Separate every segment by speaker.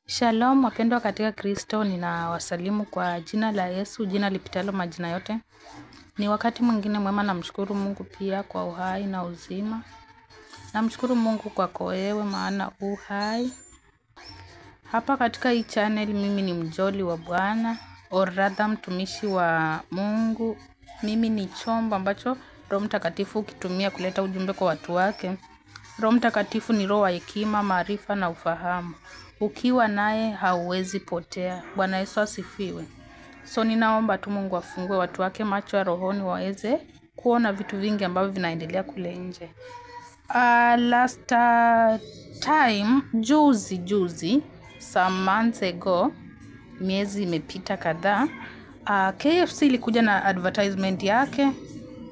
Speaker 1: Shalom wapendwa katika Kristo, ninawasalimu kwa jina la Yesu, jina lipitalo majina yote. Ni wakati mwingine mwema, namshukuru Mungu pia kwa uhai na uzima. Namshukuru Mungu kwako wewe maana uhai. Hapa katika hii channel mimi ni mjoli wa Bwana, or rather mtumishi wa Mungu. Mimi ni chombo ambacho Roho Mtakatifu kitumia kuleta ujumbe kwa watu wake. Roho Mtakatifu ni roho wa hekima, maarifa na ufahamu. Ukiwa naye hauwezi potea. Bwana Yesu asifiwe. So ninaomba tu Mungu afungue watu wake macho ya rohoni waweze kuona vitu vingi ambavyo vinaendelea kule nje. Last time, juzi, some months ago, miezi imepita kadhaa, KFC ilikuja na advertisement yake.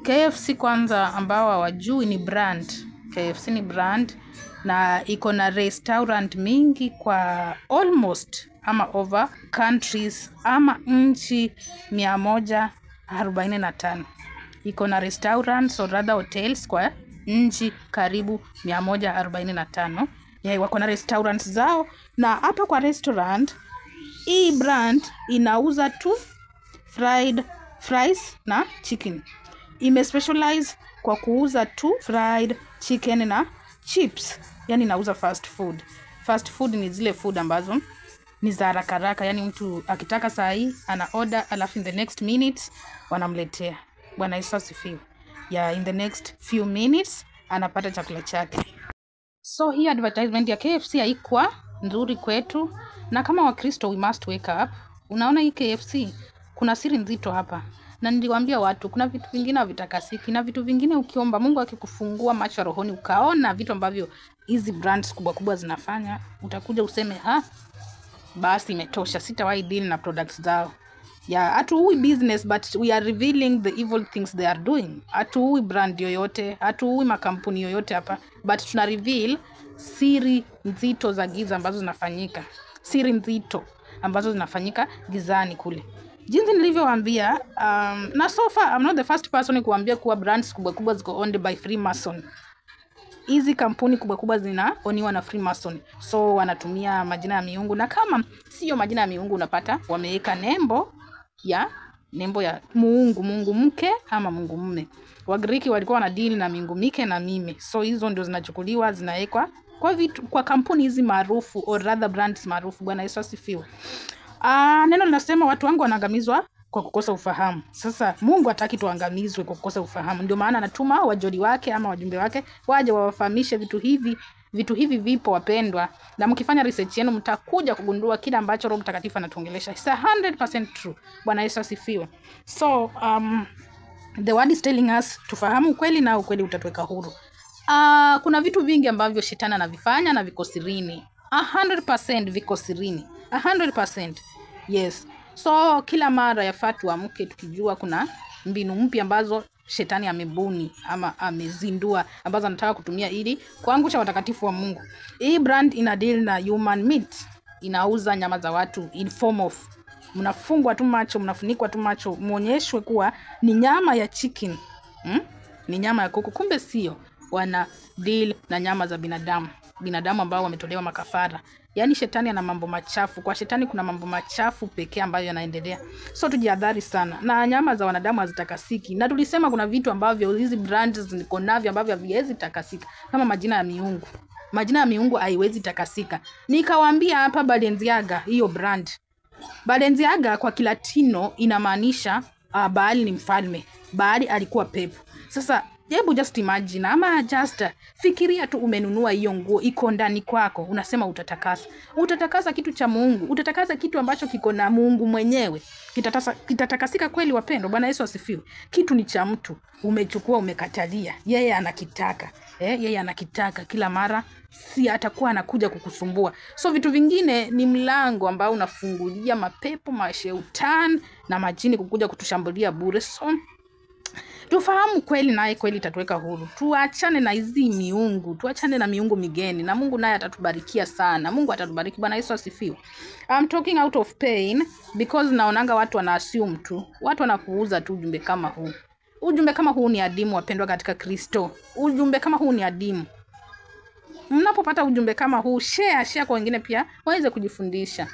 Speaker 1: KFC kwanza ambao hawajui ni brand. KFC ni brand na iko na restaurant mingi kwa almost ama over countries ama nchi 145. Iko na restaurants or rather hotels kwa nchi karibu 145. Wako na restaurants zao, na hapa kwa restaurant hii brand inauza tu fried fries na chicken. Specialize kwa kuuza tu fried chicken na chips. Yani inauza fast food. Fast food ni zile food ambazo ni za haraka haraka, yani mtu akitaka saa hii ana order alafu in the next minutes wanamletea. Bwana Yesu asifiwe. In the next few minutes anapata chakula chake. So hii advertisement ya KFC haikuwa nzuri kwetu, na kama Wakristo we must wake up. Unaona hii KFC kuna siri nzito hapa. Na niliwaambia watu kuna vitu vingine havitakasiki, na vitu vingine ukiomba Mungu akikufungua macho rohoni ukaona vitu ambavyo hizi brands kubwa kubwa zinafanya, utakuja useme basi imetosha, sitawahi deal na products zao. Hatuui business but we are revealing the evil things they are doing. Hatuui brand yoyote, hatuui makampuni yoyote hapa, but tuna reveal siri nzito za giza ambazo zinafanyika. Siri nzito ambazo zinafanyika gizani kule. Jinsi nilivyowaambia, na so far I'm not the first person kuambia kuwa brands kubwa kubwa ziko owned by Freemason. Hizi kampuni kubwa kubwa zinaoniwa na Freemason. So wanatumia majina ya miungu, na kama sio majina ya miungu unapata wameweka nembo ya Mungu mke ama Mungu mume. Wagiriki walikuwa wana deal na miungu mike na mime. So hizo ndio zinachukuliwa zinawekwa kwa kampuni hizi maarufu or rather brands maarufu. Bwana Yesu asifiwe. Neno linasema watu wangu wanaangamizwa kwa kukosa ufahamu. Sasa Mungu hataki tuangamizwe kwa kukosa ufahamu. Ndio maana anatuma wajoli wake ama wajumbe wake waje wawafahamishe vitu hivi. Vitu hivi vipo wapendwa, na mkifanya research yenu mtakuja kugundua kile ambacho Roho Mtakatifu anatuongelesha. It's 100% true. Bwana Yesu asifiwe. So the word is telling us tufahamu ukweli na ukweli utatuweka huru. Kuna vitu vingi ambavyo shetani anavifanya na viko sirini. 100% viko sirini. 100%. Yes. So kila mara yafaa tuamke tukijua kuna mbinu mpya ambazo shetani amebuni ama amezindua ambazo anataka kutumia ili kuangusha watakatifu wa Mungu. Hii brand ina deal na human meat. Inauza nyama za watu in form of mnafungwa tu macho, mnafunikwa tu macho, muonyeshwe kuwa ni nyama ya chicken. Ni nyama ya kuku, kumbe sio. Wana deal na nyama za binadamu ambao wametolewa makafara. Yani shetani ana mambo machafu. Kwa shetani kuna mambo machafu pekee ambayo yanaendelea. So tujihadhari sana. Na nyama za wanadamu hazitakasiki. Na tulisema kuna vitu ambavyo hizi brands ziko navyo ambavyo haviwezi takasika, kama majina ya miungu. Majina ya miungu haiwezi takasika. Nikawaambia hapa Balenciaga, hiyo brand. Balenciaga kwa Kilatino inamaanisha Baali ni mfalme. Baali alikuwa pepo. Sasa hebu just imagine ama just fikiria tu umenunua hiyo nguo iko ndani kwako, unasema utatakasa kitu cha Mungu, utatakasa kitu ambacho kiko na Mungu mwenyewe, kitatakasika kweli wapendo? Bwana Yesu asifiwe. Kitu ni cha mtu, umechukua umekatalia, yeye anakitaka. Yeye anakitaka kila mara, si atakuwa anakuja kukusumbua. So vitu vingine ni mlango ambao unafungulia mapepo, mashetani na majini kukuja kutushambulia bure. So tufahamu kweli, naye kweli itatuweka huru. Tuachane na hizi miungu, tuachane na miungu migeni, na Mungu naye atatubarikia sana. Mungu atatubariki. Bwana Yesu asifiwe. I'm talking out of pain because naonanga watu wana assume tu. Watu wanakuuza tu ujumbe kama huu. Ujumbe kama huu ni adimu wapendwa katika Kristo. Ujumbe kama huu ni adimu. mnapopata ujumbe kama huu, share kwa wengine pia waweze kujifundisha.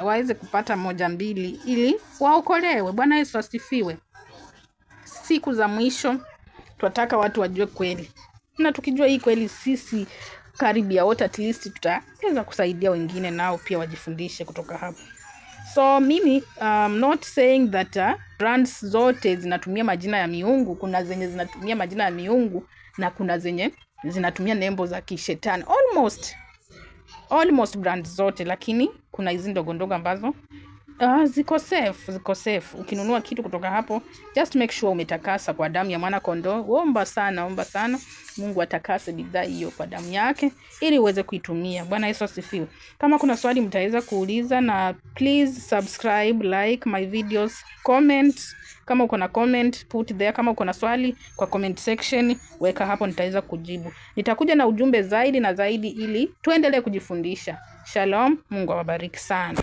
Speaker 1: Waweze kupata 1-2 ili waokolewe. Bwana Yesu asifiwe. Siku za mwisho tunataka watu wajue kweli. Na tukijua hii kweli, sisi karibia wote at least tutaweza kusaidia wengine nao pia wajifundishe kutoka hapo. So mimi not saying that brands zote zinatumia majina ya miungu. Kuna zenye zinatumia majina ya miungu na kuna zenye zinatumia nembo za kishetani. Almost brands zote, lakini kuna hizi ndogo ambazo ziko safe. Ukinunua kitu kutoka hapo, just make sure umetakasa kwa damu ya mwana kondoo. Omba sana Mungu atakase bidhaa hiyo kwa damu yake ili uweze kuitumia. Bwana Yesu asifiwe. Kama kuna swali mtaweza kuuliza, na please subscribe, like my videos, comment. Kama uko na comment, put there. Kama uko na swali kwa comment section, weka hapo, nitaweza kujibu. Nitakuja na ujumbe zaidi na zaidi ili tuendelee kujifundisha. Shalom, Mungu awabariki sana.